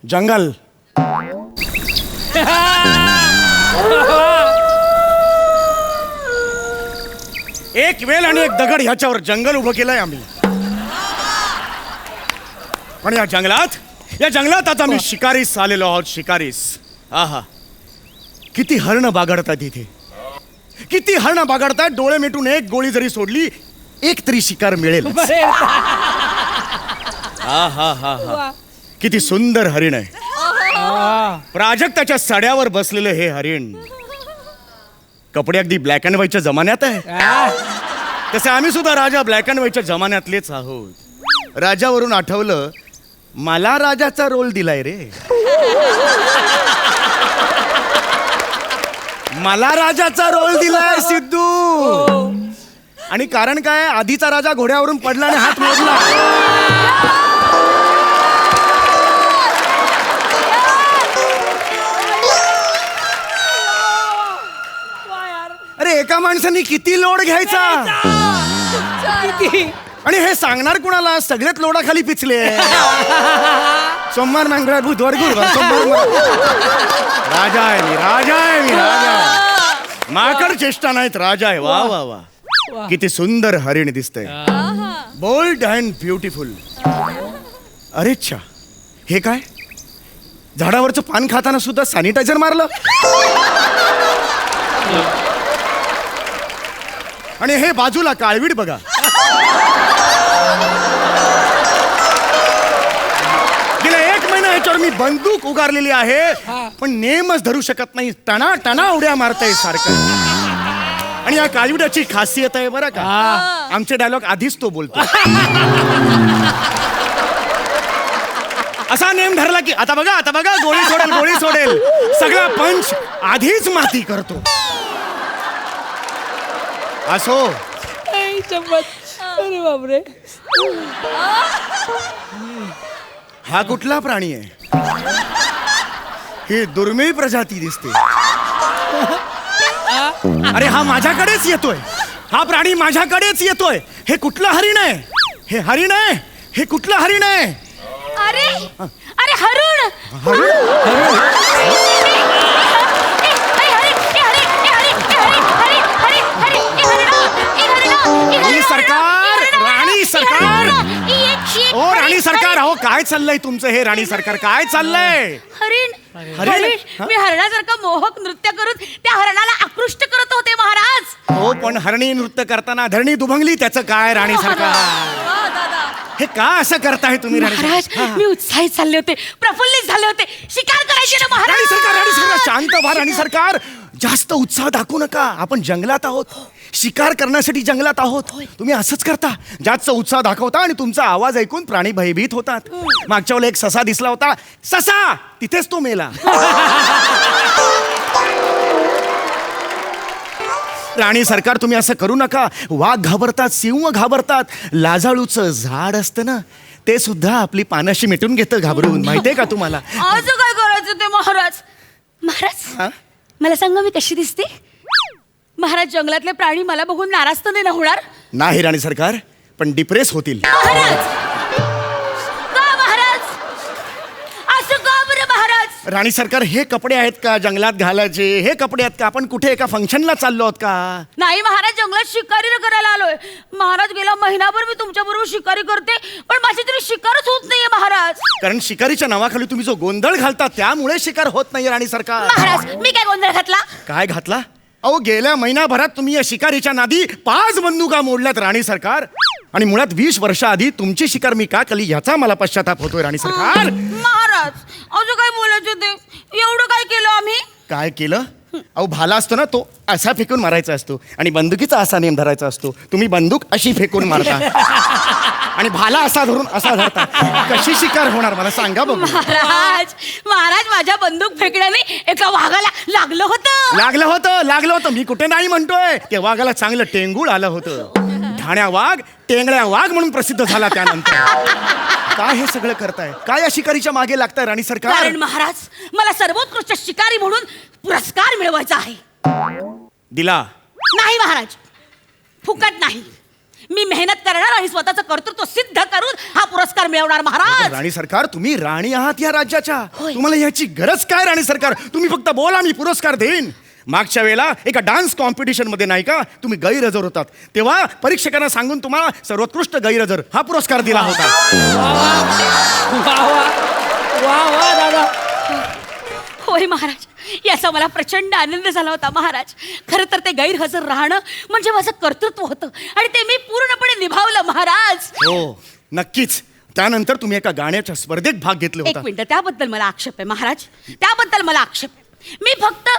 जंगल. एक वेल आणि एक दगड ह्याच्यावर जंगल उभं केलंय आम्ही. पण या जंगलात आता आम्ही शिकारीस आलेलो आहोत. शिकारीस. आहा, किती हरण बागडतात इथे, किती हरण बागडतात. डोळे मिटून एक गोळी जरी सोडली एक तरी शिकार मिळेल. हा हा हा हा, किती सुंदर हरिण आहे. प्राजक्ताच्या सड्यावर बसलेलं हे हरिण. कपडे अगदी ब्लॅक अँड व्हाईटच्या जमान्यात आहे. तसे आम्ही सुद्धा राजा ब्लॅक अँड व्हाईटच्या जमान्यातलेच आहोत. राजावरून आठवलं, मला राजाचा रोल दिलाय रे. मला राजाचा रोल दिलाय सिद्धू. आणि कारण काय, आधीचा राजा घोड्यावरून पडला आणि हात मोडला. अरे एका माणसाने किती लोड घ्यायचा. आणि हे सांगणार कुणाला, सगळेच लोडाखाली पिचले. सोमवार मंगळवार बुधवार गुरुवार सोमवार. राजा आहे मी, राजा आहे मी, राजा. माकड चेष्टा नाहीत, राजा आहे. वा वा वा, किती सुंदर हरिण दिसतंय. Bold and beautiful. अरे अच्छा, हे काय, झाडावरचं पान खाताना सुद्धा सॅनिटायझर मारलं. आणि हे बाजूला काळवीट बघा. गेल्या 1 महिना ह्याच्यावर मी बंदूक उगारलेली आहे, पण नेमच धरू शकत नाही. टणा टणा उड्या मारताय सारखं. आणि या काळविटाची खासियत आहे बरं का, आमचे डायलॉग आधीच तो बोलतो. असा नेम धरला की आता बघा गोळी सोडेल, गोळी सोडेल. सगळा पंच आधीच माती करतो. असो. अरे बापरे, हा कुठला प्राणी आहे. ही दुर्मिळ प्रजाती दिसते. अरे हा माझ्याकडेच येतोय, हा प्राणी माझ्याकडेच येतोय. हे कुठलं हरिण आहे, हे हरिण आहे, हे कुठलं हरिण आहे. अरे अरे हरुण. राणी सरकार, राणी सरकार, ओ राणी सरकार, अहो काय चाललंय तुमचं हे. राणी सरकार काय चाललंय. हरिण मी हरणासारखं मोहक नृत्य करून त्या हरणाला आकृष्ट करत होते महाराज. हो, पण हरणी नृत्य करताना धरणी दुभंगली, त्याचं काय राणी सरकार. हे का असं करताय तुम्ही राणी महाराज. मी उत्साहित झाले होते, प्रफुल्लित झाले होते. शिकार करायची ना महाराज. राणी सरकार, राणी सरकार, शांत व्हा राणी सरकार. जास्त उत्साह दाखवू नका. आपण जंगलात आहोत, शिकार करण्यासाठी जंगलात आहोत. तुम्ही असंच करता, जास्त उत्साह दाखवता आणि तुमचा आवाज ऐकून प्राणी भयभीत होतात. मागच्या वेळेला एक ससा दिसला होता, ससा तिथेच तो मेला. राणी सरकार, तुम्ही असं करू नका. वाघ घाबरतात, सिंह घाबरतात. लाजाळूचं झाड असतं ना, ते सुद्धा आपली पानाशी मिटून घेतं घाबरून. माहितीये का तुम्हाला. आज काय करायचं ते महाराज. महाराज मला सांगा, मी कशी दिसते. महाराज, जंगलातले प्राणी मला बघून नाराज तर नाही ना होणार. नाही राणी सरकार, पण डिप्रेस होतील. महाराज का महाराज, असं का बरं महाराज. राणी सरकार, हे कपडे आहेत का जंगलात घालायचे. हे कपडे आहेत का, आपण कुठे एका फंक्शनला चाललो आहोत का. नाही महाराज, जंगलात शिकारी करायला आलोय. महाराज, गेला महिनाभर मी तुमच्या बरोबर शिकारी करते, पण माझी तरी शिकारच होत नाहीये महाराज. कारण शिकारीच्या नावाखाली तुम्ही जो गोंधळ घालता त्यामुळे शिकार होत नाही राणी सरकार. महाराज, मी काय गोंधळ घातला. काय घातला. अहो, गेल्या महिनाभरात तुम्ही या शिकारीच्या नादी 5 बंदुका मोडल्यात राणी सरकार. आणि मुळात 20 वर्षाआधी तुमची शिकार मी का केली याचा मला पश्चाताप होतोय राणी सरकार. महाराज, अजून काय बोलायचं ते. एवढं काय केलं आम्ही. काय केलं. अहो, भाला असतो ना, तो असा फेकून मारायचा असतो आणि बंदुकीचा असा नेम धरायचा असतो. तुम्ही बंदूक अशी फेकून मारता आणि भाला असा धरून असा धरता. कशी शिकार होणार मला सांगा बघू. महाराज, महाराज, माझ्या बंदूक फेकण्याने एका वाघाला लागलं होतं. मी कुठे नाही म्हणतोय. त्या वाघाला चांगलं टेंगूळ आलं होतं. ठाण्या वाघ टेंगळ्या वाघ म्हणून प्रसिद्ध झाला त्यानंतर. काय हे सगळं करताय, काय या शिकारीच्या मागे लागताय राणी सरकार. कारण महाराज, मला सर्वोत्कृष्ट शिकारी म्हणून पुरस्कार मिळवायचा आहे. दिला नाही महाराज, फुकट नाही. मी मेहनत करणार आणि स्वतःचं कर्तृत्व सिद्ध करून हा पुरस्कार मिळवणार महाराज. राणी सरकार, तुम्ही राणी आहात या राज्याच्या. होय. तुम्हाला याची गरज काय राणी सरकार? तुम्ही फक्त बोला, मी पुरस्कार देईन. मागच्या वेळेला एका डान्स कॉम्पिटिशन मध्ये नाही का तुम्ही गैरहजर होतात, तेव्हा परीक्षकांना सांगून तुम्हाला सर्वोत्कृष्ट गैरहजर हा पुरस्कार दिला होता. वा वा दादा. होय महाराज, याचा मला प्रचंड आनंद झाला होता महाराज. खरं तर ते गैरहजर राहणं म्हणजे माझं कर्तृत्व होतं आणि ते मी पूर्णपणे निभावलं महाराज. हो नक्कीच. त्यानंतर तुम्ही एका गाण्याच्या स्पर्धेत भाग घेतले एक होता. मिनिट, त्याबद्दल मला आक्षेप आहे महाराज, त्याबद्दल मला आक्षेप आहे. मी फक्त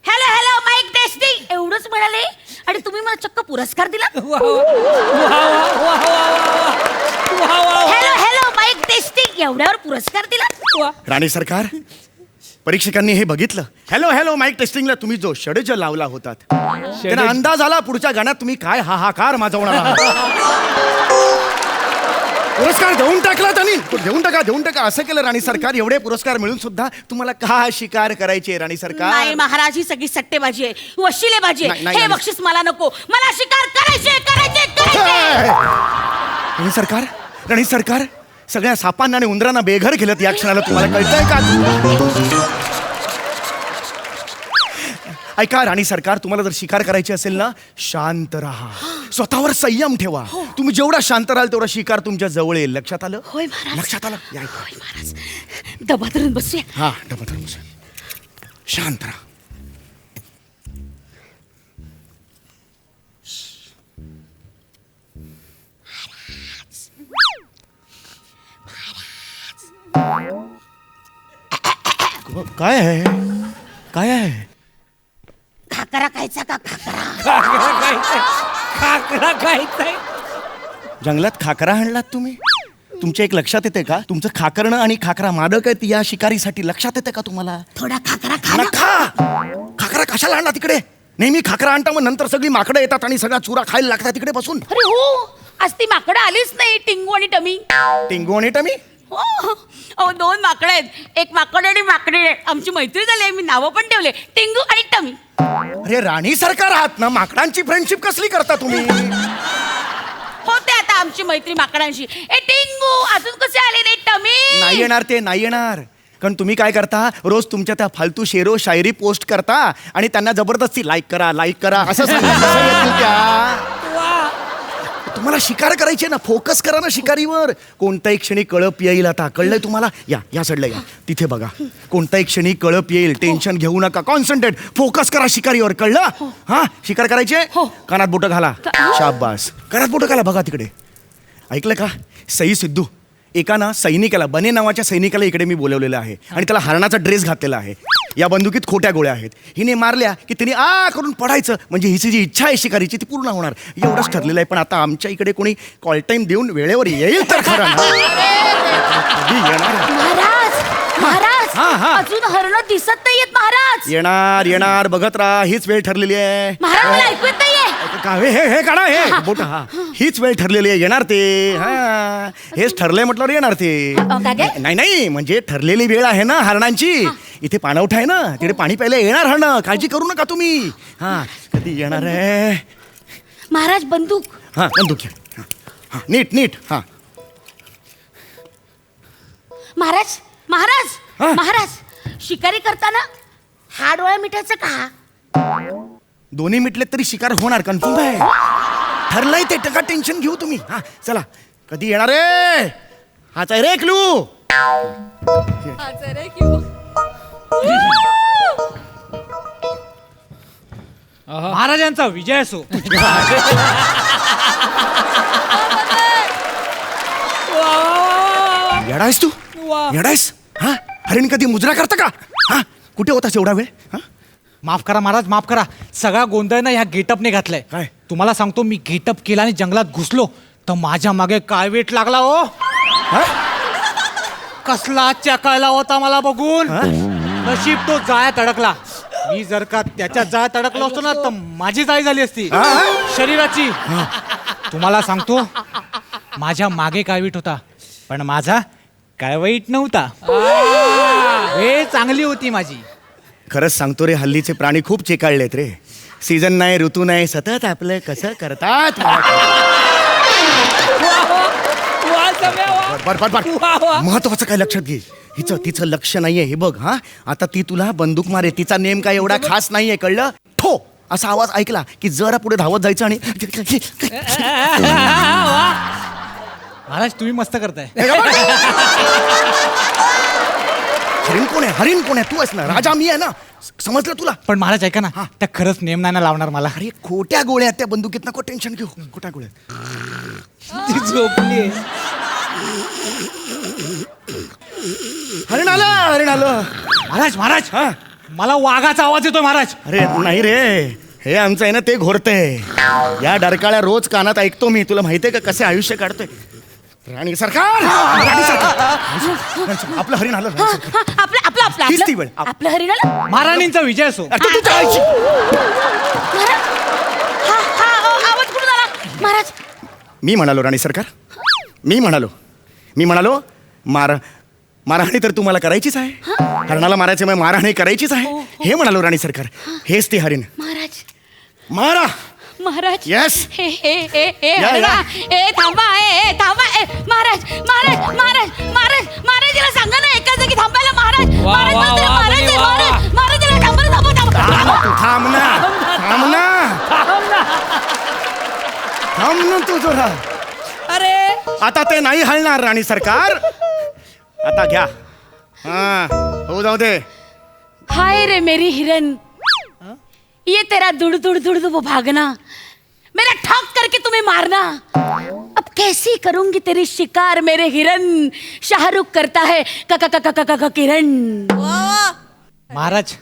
हॅलो हॅलो माईक टेस्टिंग एवढंच म्हणाले आणि तुम्ही मला चक्क पुरस्कार दिला. हॅलो हॅलो माईक टेस्टिंग एवढ्यावर पुरस्कार दिला. राणी सरकार, परीक्षकांनी हे बघितलं. हॅलो हॅलो माईक टेस्टिंगला तुम्ही जो षडज लावला होतात, त्यांना अंदाज आला पुढच्या गाण्यात तुम्ही काय हाहाकार माजवणार आहात. पुरस्कार देऊन टाकला त्यांनी. देऊन टाका असं केलं राणी सरकार. एवढे पुरस्कार मिळून सुद्धा तुम्हाला का शिकार करायची राणी सरकार? नाही महाराज, ही सगळी सट्टेबाजी आहे, वशिलेबाजी नाही, आहे. नाही, हे नाही. बक्षीस मला नको, मला शिकार करायचे. राणी सरकार, सगळ्या सापांना आणि उंदरांना बेघर केलं या क्षणाला. तुम्हाला कळतंय का? ऐका राणी सरकार, तुम्हाला जर शिकार करायची असेल ना, शांत राहा, स्वतःवर संयम ठेवा. तुम्ही जेवढा शांत राहाल तेवढा शिकार तुमच्या जवळ येईल. लक्षात आलं? होय महाराज. लक्षात आलं? या इकडे. होय महाराज, दबा धरून बसूया. हा डबा धरून बसा. शांत राहा. काय आहे? काय आहे? खाकरा खायचा का खाकरा? खाकरा खायचंय. जंगलात खाकरा आणलात तुम्ही? तुमच्या एक लक्षात येते का? तुमचं खाकरणं आणि खाकरा मादक आहेत या शिकारीसाठी. लक्षात येते का तुम्हाला? थोडा खाकरा खा ना. खा. खाकरा कशाला आणला तिकडे? नेहमी खाकरा आणता, मग नंतर सगळी माकडं येतात आणि सगळा चुरा खायला लागतात तिकडे बसून. अरे हो, आज ती माकडं आलीच नाही, टिंगू आणि टमी. टिंगू आणि टमी? अहो, दोन माकडं आहेत, एक माकड आणि माकडी आहे. आमची मैत्री झाली आहे, मी नावं पण ठेवले, टिंगू आणि टमी. अरे राणी सरकार आहात ना, माकडांची फ्रेंडशिप कसली करता तुम्ही? होते आता आमची मैत्री माकडांशी. ए टिंगू, अजून कसे आले नाही टमी? नाही येणार ते, नाही येणार. कारण तुम्ही काय करता, रोज तुमच्या त्या फालतू शेरो शायरी पोस्ट करता आणि त्यांना जबरदस्ती लाईक करा असं सांगता. तुम्हाला शिकार करायचे ना, फोकस करा ना शिकारीवर. कोणत्याही क्षणी कळप येईल. आता कळलंय तुम्हाला? या साईडला या, तिथे बघा. कोणत्याही क्षणी कळप येईल, टेन्शन घेऊ नका, कॉन्सन्ट्रेट, फोकस करा शिकारीवर. कळलं? हा, शिकार करायचे. कानात बोटं घाला. शाबास, कानात बोटं घाला. बघा तिकडे. ऐकलं का? सई सिद्धू, एका ना सैनिकाला, बने नावाच्या सैनिकाला इकडे मी बोलवलेलं आहे आणि त्याला हरणाचा ड्रेस घातलेला आहे. या बंदुकीत खोट्या गोळ्या आहेत. हिने मारल्या की तिने करून पडायचं, म्हणजे हिची जी इच्छा आहे शिकारीची ती पूर्ण होणार. एवढंच ठरलेलं आहे. पण आता आमच्या इकडे कोणी कॉल टाइम देऊन वेळेवर येईल तर खरं ना. कधी येणार? महाराज, अजून हरणं दिसत नाहीयेत महाराज. येणार बघत राहा. हीच वेळ ठरलेली आहे. महाराज, मला ऐकू येत नाहीये. हे काढा, हे बोट. हा, हीच वेळ ठरलेली आहे. येणार ते. हा, हेच ठरलंय म्हटल्यावर येणार ते. नाही म्हणजे ठरलेली वेळ आहे ना हरणांची. इथे पाणवठा आहे ना, तिकडे पाणी प्यायला येणार हरणं. काळजी करू नका तुम्ही. हा, कधी येणार आहे? महाराज, बंदूक. हा, बंदूक घ्या. हा, नीट. हा, महाराज, शिकारी करताना हा डोळा मिठायचा का? दोन्ही मिटले तरी शिकार होणार. कन्फर्म आहे. ठरलंय ते. टका टेन्शन घेऊ तुम्ही. हा, चला. कधी येणार रे? हाच आहे रे क्लू. महाराजांचा विजय असो. येडायस तू? येडायस? हा, हरिण कधी मुजरा करता का? हा, कुठे होतास एवढा वेळ? हा, माफ करा महाराज, माफ करा. सगळा गोंधळ ना ह्या गेटअपने घातलाय. काय? तुम्हाला सांगतो, मी गेटअप केला आणि जंगलात घुसलो तर माझ्या मागे काळवीट लागला. हो, कसला चकायला होता मला बघून. नशीब तो जाळ्यात अडकला. मी जर का त्याच्या जाळ्यात अडकलो असतो ना तर माझी जाळी झाली असती शरीराची. तुम्हाला सांगतो, माझ्या मागे काळवीट होता पण माझा काळवीट नव्हता. हे चांगली होती माझी. खरंच सांगतो रे, हल्लीचे प्राणी खूप चेकाळलेत रे. सीझन नाही, ऋतू नाही, सतत आपलं कसं करतात. बर बर बर महत्वाचं काय लक्षात घे तिचं लक्ष नाहीये हे बघ हा आता ती तुला बंदूक मारे तिचा नेम काय एवढा खास नाहीये कळलं ठो असा आवाज ऐकला की जरा पुढे धावत जायचं आणि महाराज तुम्ही मस्त करताय. हरिण कोण आहे तू आहेस ना राजा मी आहे ना समजलं तुला पण महाराज ऐका ना त्या खरंच नेम नाही ना लावणार मला. अरे खोट्या गोळ्या त्या बंदुकीत नको टेन्शन घेऊ खोट्या गोळ्या ती झोपली. हरिण आलं महाराज महाराज हा मला वाघाचा आवाज येतोय महाराज. अरे नाही रे हे आमचं आहे ना ते घोरतंय या डरकाळ्या रोज कानात ऐकतो मी तुला माहितीये का कसे आयुष्य काढतोय राणी सरकार आपलं हरिण आलं हीच ती वेळ. आपलं हरिणाला महाराणींचा विजय असो. आवाज कुठून आला महाराज? मी म्हणालो राणी सरकार मी म्हणालो मारहाणी तर तुम्हाला करायचीच आहे हरणाला मारायचं मग मारहाणी करायचीच आहे हे म्हणालो राणी सरकार हेच ते हरिण महाराज मारा महाराज Yes. थांबा महाराज याला सांगा ना एका जागी थांबायला महाराज याला थांब ना तू जरा अरे आता ते नाही हलणार राणी सरकार आता घ्या हा हो जाऊ दे हाय रे मेरी हिरन ये तेरा दुड़ दुड़ दुड़ वो भागना मेरा ठॉक करके तुम्हें मारना अब कैसी करूंगी तेरी शिकार मेरे हिरन शाहरुख करता है किरण. महाराज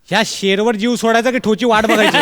ह्या शेरवर जीव सोडायचा की ठोची वाट बघायची.